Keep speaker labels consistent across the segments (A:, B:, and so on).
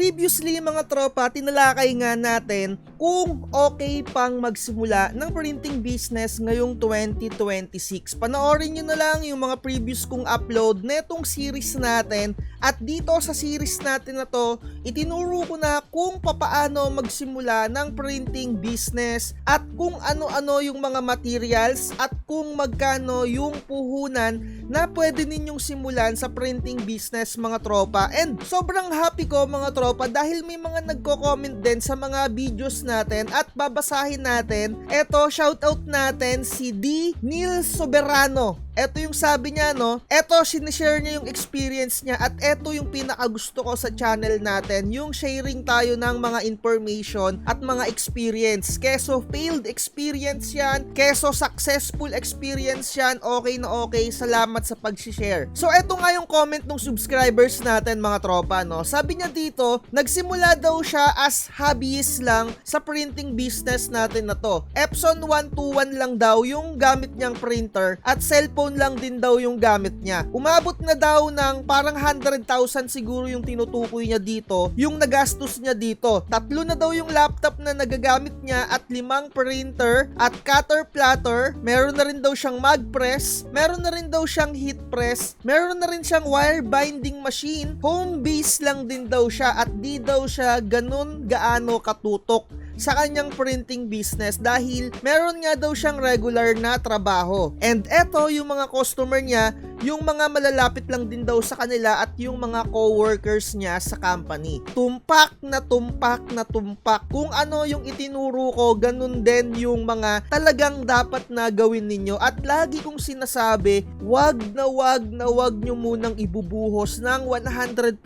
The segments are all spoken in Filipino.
A: previously mga tropa, tinalakay nga natin kung okay pang magsimula ng printing business ngayong 2026. Panoorin nyo na lang yung mga previous kong upload netong series natin. At dito sa series natin na to, itinuro ko na kung papaano magsimula ng printing business at kung ano-ano yung mga materials at kung magkano yung puhunan na pwede ninyong simulan sa printing business mga tropa. And sobrang happy ko mga tropa dahil may mga nagko-comment din sa mga videos natin at babasahin natin. Eto, shoutout natin si D. Neil Soberano. Eto yung sabi niya, no? Eto, sinishare niya yung experience niya at eto yung pinakagusto ko sa channel natin, yung sharing tayo ng mga information at mga experience. Keso failed experience yan, keso successful experience yan, okay na okay, salamat sa pag-share. So eto nga yung comment ng subscribers natin mga tropa, no? Sabi niya dito, nagsimula daw siya as hobbyist lang sa printing business natin na to. Epson 121 lang daw yung gamit niyang printer at cellphone lang din daw yung gamit niya. Umabot na daw ng parang 100,000 siguro yung tinutukoy niya dito, yung nagastos niya dito. 3 na daw yung laptop na nagagamit niya at 5 printer at cutter platter. Meron na rin daw siyang mag press, meron na rin daw siyang heat press, meron na rin siyang wire binding machine. Home base lang din daw siya at di daw siya ganun gaano katutok sa kanyang printing business dahil meron nga daw siyang regular na trabaho. And eto yung mga customer niya, yung mga malalapit lang din daw sa kanila at yung mga co-workers niya sa company. Tumpak na tumpak na tumpak. Kung ano yung itinuro ko, ganun din yung mga talagang dapat na gawin ninyo. At lagi kong sinasabi, wag nyo munang ibubuhos ng 100%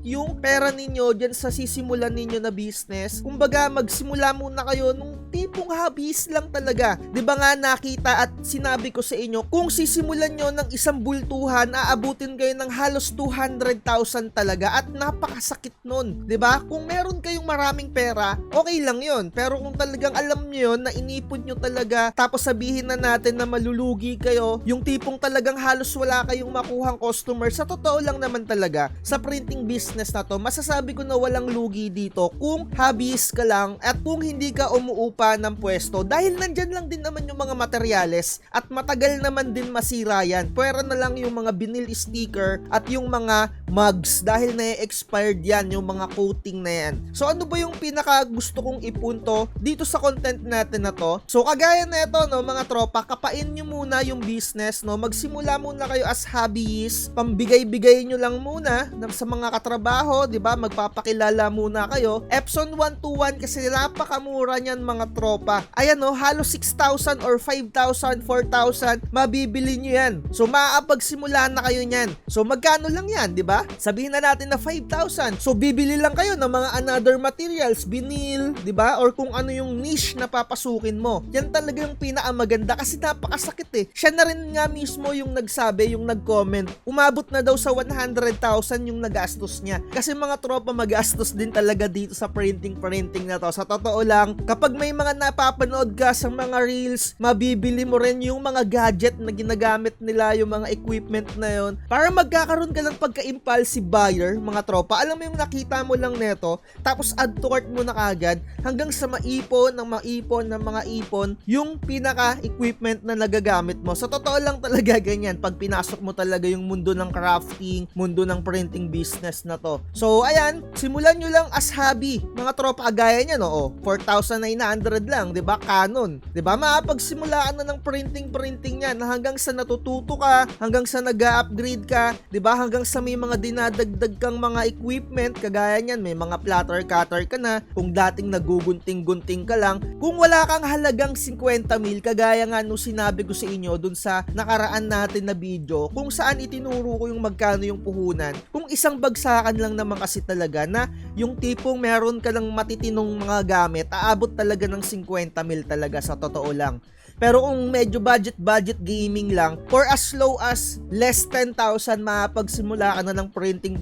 A: yung pera ninyo dyan sa sisimulan ninyo na business. Kumbaga, magsimula muna kayo nung tipong hobbies lang talaga. 'Di ba nga nakita at sinabi ko sa inyo, kung sisimulan nyo ng isang bultuhan, aabutin kayo ng halos 200,000 talaga at napakasakit nun. 'Di ba? Kung meron kayong maraming pera, okay lang 'yon. Pero kung talagang alam niyo 'yon na inipon nyo talaga, tapos sabihin na natin na malulugi kayo, yung tipong talagang halos wala kayong makuhang customer, sa totoo lang naman talaga, sa printing business na to, masasabi ko na walang lugi dito kung hobbies ka lang at kung hindi ka umuupa ng pwesto dahil nandyan lang din naman yung mga materyales at matagal naman din masira yan. Pwera na lang yung mga vinyl sticker at yung mga mugs dahil na-expired yan, yung mga coating na yan. So ano ba yung pinaka gusto kong ipunto dito sa content natin na to? So kagaya na ito, no, mga tropa, kapain nyo muna yung business, no? Magsimula muna kayo as hobbyist, pambigay-bigay nyo lang muna sa mga katrabaho, di ba? Magpapakilala muna kayo. Epson 121 kasi napakamura niyan mga tropa. Ayan, no, halos 6,000 or 5,000, 4,000 mabibili nyo yan. So maapagsimula na kayo niyan. So magkano lang yan, di ba? Sabihin na natin na 5,000. So bibili lang kayo ng mga another materials, vinyl, di ba? Or kung ano yung niche na papasukin mo. Yan talaga yung pinakamaganda kasi napakasakit eh. Siya na rin nga mismo yung nagsabi, yung nag-comment. Umabot na daw sa 100,000 yung nagastos niya. Kasi mga tropa, magastos din talaga dito sa printing na to. Sa totoo lang, kapag may mga napapanood ka sa mga reels, mabibili mo rin yung mga gadget na ginagamit nila, yung mga equipment na yon, para magkakaroon ka ng pagka-impulsive buyer, mga tropa. Alam mo yung nakita mo lang neto, tapos add to cart mo na kagad hanggang sa maipon ng mga ipon yung pinaka-equipment na nagagamit mo. Sa totoo lang talaga ganyan pag pinasok mo talaga yung mundo ng crafting, mundo ng printing business na to. So ayan, simulan nyo lang as hobby, mga tropa. Gaya niya, no, 4,900 lang, 'di ba? Canon, 'di ba? Maapagsimulaan na ng printing niyan hanggang sa natututo ka, hanggang sa nag-upgrade ka, 'di ba? Hanggang sa may mga dinadagdag kang mga equipment, kagaya niyan, may mga platter cutter ka na. Kung dating nagugunting-gunting ka lang, kung wala kang halagang 50 mil, kagaya nga nung sinabi ko sa inyo dun sa nakaraan natin na video, kung saan itinuro ko yung magkano yung puhunan. Kung isang bagsakan lang naman kasi talaga na yung tipong meron ka lang matitinong mga gamit, aabot talaga ng 50 mil talaga sa totoo lang. Pero kung medyo budget gaming lang, for as low as less 10,000, mapagsimula ka na ng printing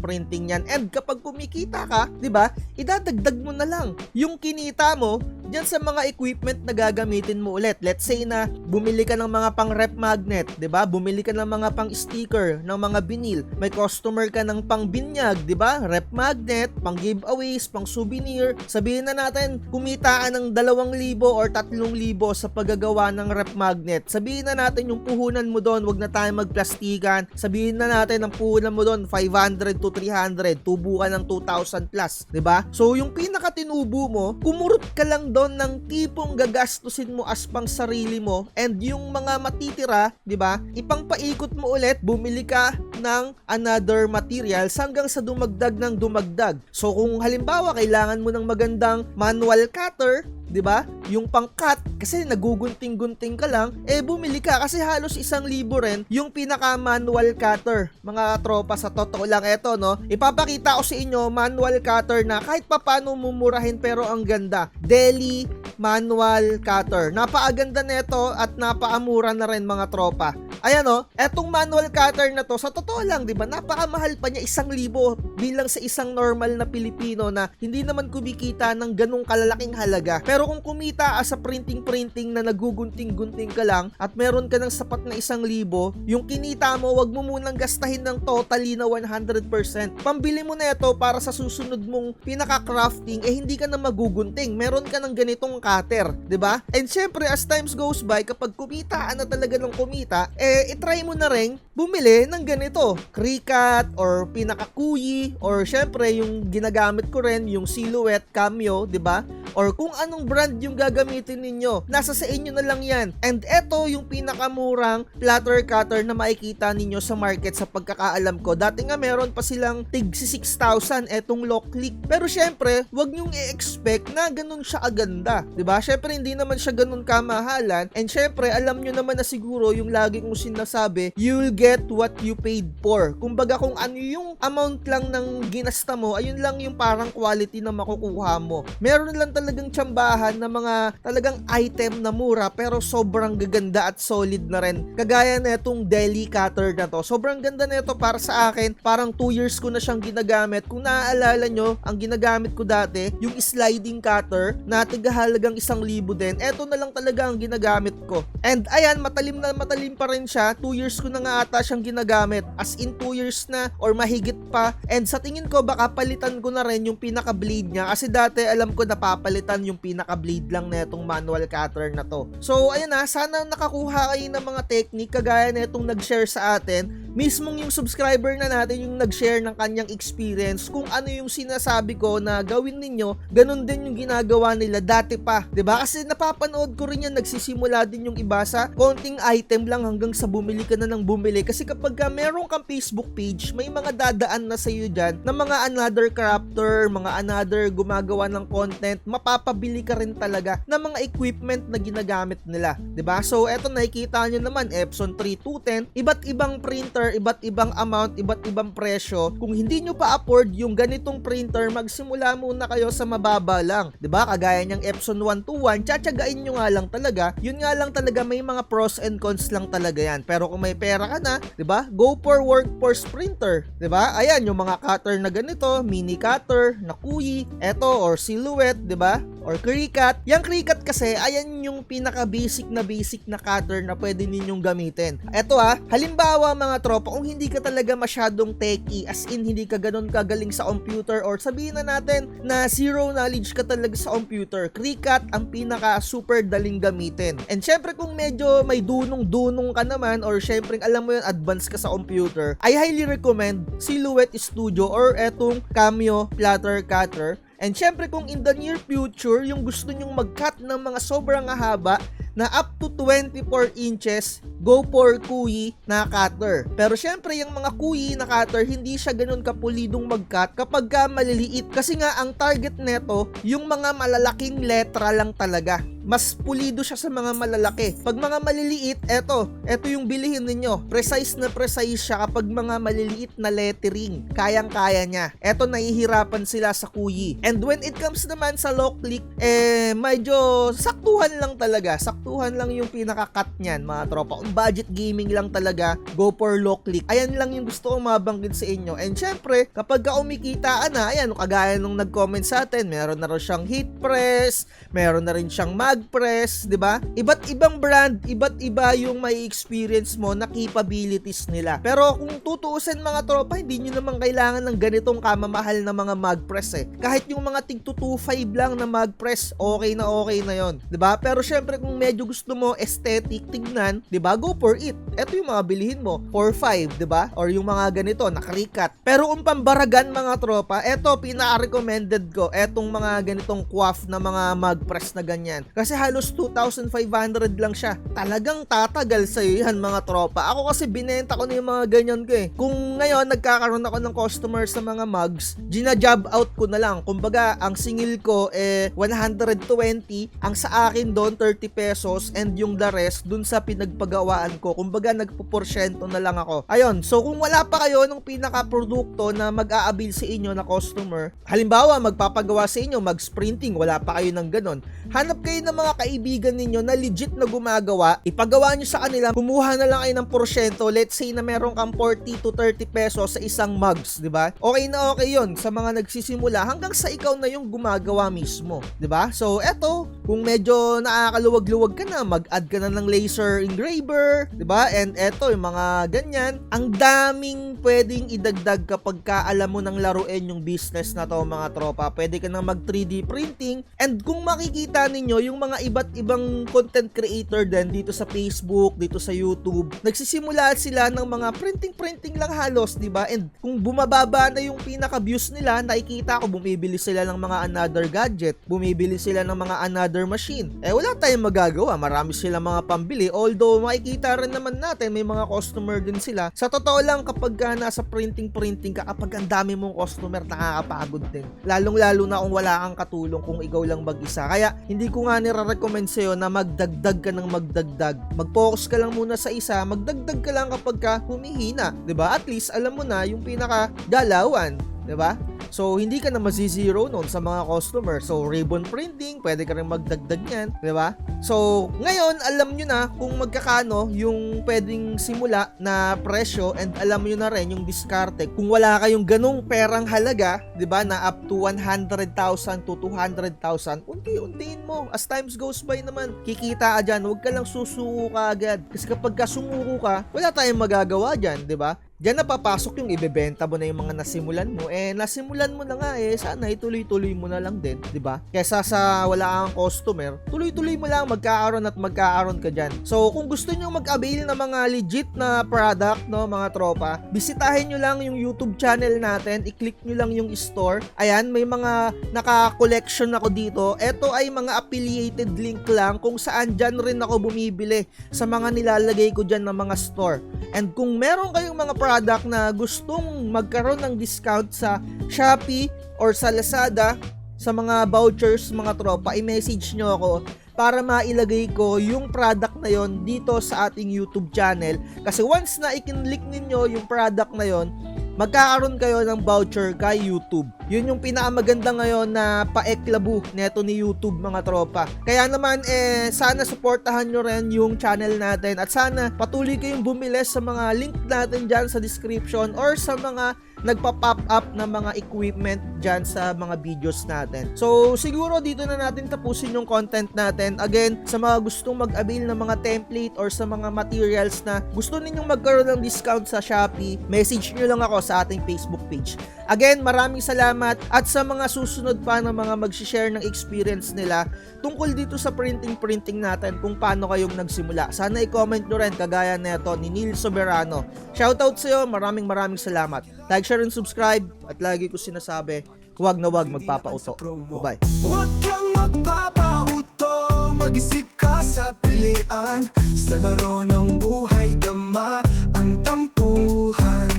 A: yan. And kapag kumikita ka, 'di ba? Idadagdag mo na lang yung kinita mo dyan sa mga equipment na gagamitin mo ulit. Let's say na bumili ka ng mga pang rep magnet, 'di ba? Bumili ka ng mga pang sticker, ng mga vinyl. May customer ka ng pang binyag, 'di ba? Rep magnet, pang giveaways, pang souvenir. Sabihin na natin kumita ka ng 2,000 or 3,000 sa paggagawa ng rep magnet. Sabihin na natin yung puhunan mo doon, wag na tayo magplastikan. Sabihin na natin ang puhunan mo doon 500 to 300, tubo ka ng 2,000 plus, 'di ba? So yung pinaka tinubo mo, kumurot ka lang doon ng tipong gagastusin mo as pang sarili mo, and yung mga matitira, 'di ba? Ipangpaikot mo ulit, bumili ka ng another materials hanggang sa dumagdag ng dumagdag. So kung halimbawa kailangan mo ng magandang manual cutter, 'di ba? Yung pang-cut kasi nagugunting-gunting ka lang, bumili ka kasi halos 1,000 rin yung pinaka-manual cutter. Mga tropa, sa totoo lang ito, no? Ipapakita ko sa inyo manual cutter na kahit papaano mumurahin pero ang ganda. Deli manual cutter. Napakaganda nito at napakamura na rin mga tropa. Ayan o, etong manual cutter na to, sa totoo lang, 'di ba? Napakamahal pa niya, 1,000 bilang sa isang normal na Pilipino na hindi naman kumikita ng ganung kalalaking halaga. Pero kung kumita sa printing na nagugunting-gunting ka lang at meron ka ng sapat na 1,000, yung kinita mo, wag mo munang gastahin ng totally na 100%. Pambili mo na ito para sa susunod mong pinaka-crafting, hindi ka na magugunting. Meron ka ng ganitong cutter, 'di ba? And syempre, as times goes by, kapag kumita na talaga ng kumita, itry mo na rin bumili ng ganito, Cricut or pinaka-Kuyi, or syempre yung ginagamit ko rin yung Silhouette Cameo, 'di ba? Or kung anong brand yung gagamitin ninyo, nasa sa inyo na lang yan. And eto yung pinakamurang platter cutter na makikita ninyo sa market sa pagkakaalam ko. Dati nga meron pa silang tig 6,000 etong Locklick. Pero syempre, wag nyong i-expect na ganun siya aganda, 'di ba? Syempre hindi naman siya ganun kamahalan, and syempre alam nyo naman na siguro yung lagi kong sinasabi, you'll get what you paid for. Kumbaga kung ano yung amount lang ng ginasta mo, ayun lang yung parang quality na makukuha mo. Meron lang talagang tsambahan na mga talagang item na mura pero sobrang gaganda at solid na rin. Kagaya na itong Deli cutter na to. Sobrang ganda na ito para sa akin. Parang 2 years ko na siyang ginagamit. Kung naaalala nyo, ang ginagamit ko dati, yung sliding cutter na tigahalagang 1,000 din. Eto na lang talaga ang ginagamit ko. And ayan, matalim na matalim pa rin siya. 2 years ko na nga ata siyang ginagamit. As in 2 years na or mahigit pa. And sa tingin ko, baka palitan ko na rin yung pinaka-blade niya. Kasi dati alam ko napapalitan yung pinaka-blade lang na itong manual cutter na to. So ayun na, sana nakakuha kayo ng mga technique kagaya na itong nag-share sa atin. Mismong yung subscriber na natin yung nag-share ng kanyang experience kung ano yung sinasabi ko na gawin ninyo, ganun din yung ginagawa nila dati pa, 'di ba? Kasi napapanood ko rin yan, nagsisimula din yung iba sa konting item lang hanggang sa bumili ka na ng bumili. Kasi kapag meron kang Facebook page, may mga dadaan na sa iyo diyan na mga another crafter, mga another gumagawa ng content, mapapabili ka rin talaga ng mga equipment na ginagamit nila, 'di ba? So eto, nakikita nyo naman, Epson 3210, iba't ibang printer, iba't ibang amount, iba't ibang presyo. Kung hindi nyo pa afford yung ganitong printer, magsimula muna kayo sa mababa lang, 'di ba? Kagaya niyang Epson 121, tsatsagain nyo nga lang talaga. Yun nga lang talaga, may mga pros and cons lang talaga yan. Pero kung may pera ka na, 'di ba? Go for workforce printer, 'di ba? Ayan yung mga cutter na ganito, mini cutter, na Kuyi, eto, or Silhouette, 'di ba? Or Cricut. Yung Cricut kasi, ayan yung pinaka basic na cutter na pwede ninyong gamitin. Eto halimbawa mga tropa, kung hindi ka talaga masyadong techie, as in hindi ka ganun kagaling sa computer, or sabihin na natin na zero knowledge ka talaga sa computer, Cricut ang pinaka super daling gamitin. And syempre kung medyo may dunong-dunong ka naman, or syempre alam mo yun, advance ka sa computer, I highly recommend Silhouette Studio or etong Cameo platter cutter. And syempre kung in the near future, yung gusto nyong mag-cut ng mga sobrang haba na up to 24 inches, go for Kuyi na cutter. Pero syempre yung mga Kuyi na cutter, hindi siya ganun kapulidong mag-cut kapag maliliit. Kasi nga ang target neto, yung mga malalaking letra lang talaga. mas pulido siya sa mga malalaki. Pag mga maliliit, eto yung bilihin ninyo. Precise na precise siya kapag mga maliliit na lettering. Kayang-kaya niya. Eto, nahihirapan sila sa kuyi. And when it comes naman sa low click, medyo saktuhan lang talaga. Saktuhan lang yung pinaka-cut niyan, mga tropa. Kung budget gaming lang talaga, go for low click. Ayan lang yung gusto kong mabanggit sa inyo. And syempre, kapag umikitaan na, ayan, kagaya nung nag-comment sa atin, meron na rin siyang heat press, meron na rin siyang mag press, di ba? Iba't ibang brand, iba't iba yung may experience mo na capabilities nila. Pero kung tutuusin mga tropa, hindi nyo naman kailangan ng ganitong kamamahal na mga mag press Kahit yung mga tig 225 lang na mag press, okay na yon, di ba? Pero syempre kung medyo gusto mo aesthetic tignan, di ba? Go for it. Ito yung mga bilihin mo, 4.5, di ba? Or yung mga ganito, nakarikat. Pero kung pambaragan mga tropa, eto pinaka-recommended ko, etong mga ganitong quaff na mga mag press na ganyan. Kasi halos 2,500 lang siya. Talagang tatagal sa'yo yan mga tropa. Ako kasi binenta ko na yung mga ganyan ko Kung ngayon nagkakaroon ako ng customer sa mga mugs, gina-job out ko na lang. Kumbaga, ang singil ko 120, ang sa akin doon 30 pesos and yung the rest dun sa pinagpagawaan ko. Kumbaga, nagpo-porsyento na lang ako. Ayun, so kung wala pa kayo ng pinaka-produkto na mag-aabil sa inyo na customer, halimbawa, magpapagawa sa inyo, mag-sprinting, wala pa kayo ng ganon, hanap kayo ng mga kaibigan ninyo na legit na gumagawa, ipagawa nyo sa kanila, kumuha na lang kayo ng porsyento, let's say na meron kang 40 to 30 pesos sa isang mugs, di ba? Okay na okay yun sa mga nagsisimula hanggang sa ikaw na yung gumagawa mismo, di ba? So, eto, kung medyo nakakaluwag-luwag ka na, mag-add ka na ng laser engraver, di ba? And eto, yung mga ganyan, ang daming pwedeng idagdag kapag ka alam mo nang laruin yung business na to mga tropa. Pwede ka na mag 3D printing, and kung makikita ninyo yung mga iba't ibang content creator din dito sa Facebook, dito sa YouTube, nagsisimula sila ng mga printing lang halos, di ba? And kung bumababa na yung pinaka-views nila, nakikita ko bumibili sila ng mga another gadget, bumibili sila ng mga another machine. Wala tayong magagawa, marami sila mga pambili, although makikita rin naman natin may mga customer din sila. Sa totoo lang, kapag nasa printing ka, kapag ang dami mong customer, nakakapagod din. Lalong-lalo na kung wala kang katulong, kung ikaw lang mag-isa. Kaya hindi ko nga nire-recommend sa'yo na magdagdag ka ng magdagdag. Mag-focus ka lang muna sa isa, magdagdag ka lang kapag ka humihina, 'di ba? At least alam mo na yung pinaka-galawan, 'di ba? So, hindi ka na mazizero noon sa mga customer. So, ribbon printing, pwede ka rin magdagdag yan, di ba? So, ngayon, alam nyo na kung magkakano yung pwedeng simula na presyo, and alam nyo na rin yung diskarte. Kung wala kayong ganong perang halaga, di ba, na up to 100,000 to 200,000, unti-untiin mo. As times goes by naman, kikita ka dyan. Huwag ka lang susuko ka agad. Kasi kapag sumuko ka, wala tayong magagawa dyan, di ba? Diyan na papasok yung ibebenta mo na yung mga nasimulan mo. Nasimulan mo na nga sana ituloy-tuloy mo na lang din, 'di ba? Kaysa sa wala kang customer, tuloy-tuloy mo lang, magkakaroon ka diyan. So, kung gusto niyo mag-avail ng mga legit na product, no, mga tropa, bisitahin niyo lang yung YouTube channel natin, i-click niyo lang yung store. Ayan, may mga naka-collection ako dito. Ito ay mga affiliated link lang kung saan diyan rin ako bumibili sa mga nilalagay ko diyan ng mga store. And kung meron kayong mga product na gustong magkaroon ng discount sa Shopee or sa Lazada, sa mga vouchers, mga tropa, i-message nyo ako para mailagay ko yung product na yon dito sa ating YouTube channel. Kasi once na i-click ninyo yung product na yon, magkakaroon kayo ng voucher kay YouTube. Yun yung pinakamaganda ngayon na paeklabu neto ni YouTube, mga tropa. Kaya naman sana suportahan nyo rin yung channel natin at sana patuloy kayong bumili sa mga link natin dyan sa description or sa mga nagpa-pop up na mga equipment dyan sa mga videos natin. So, siguro dito na natin tapusin yung content natin. Again, sa mga gustong mag-avail ng mga template or sa mga materials na gusto ninyong magkaroon ng discount sa Shopee, message nyo lang ako sa ating Facebook page. Again, maraming salamat, at sa mga susunod pa na mga mag-share ng experience nila tungkol dito sa printing natin, kung paano kayong nagsimula. Sana i-comment nyo rin kagaya neto ni Neil Soberano. Shoutout sa'yo, maraming salamat. Like, share, and subscribe, at lagi ko sinasabi, huwag na huwag magpapauto. Bye-bye.
B: Huwag kang magpapauto, mag-isip ka sa pilian. Sa laro ng buhay, dama ang tampuhan.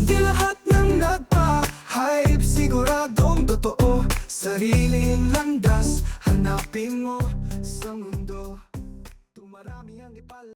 B: Di lahat ng nagpa-hype, siguradong totoo. Sarili sariling landas, hanapin mo sa mundo. Tumarami ang ipal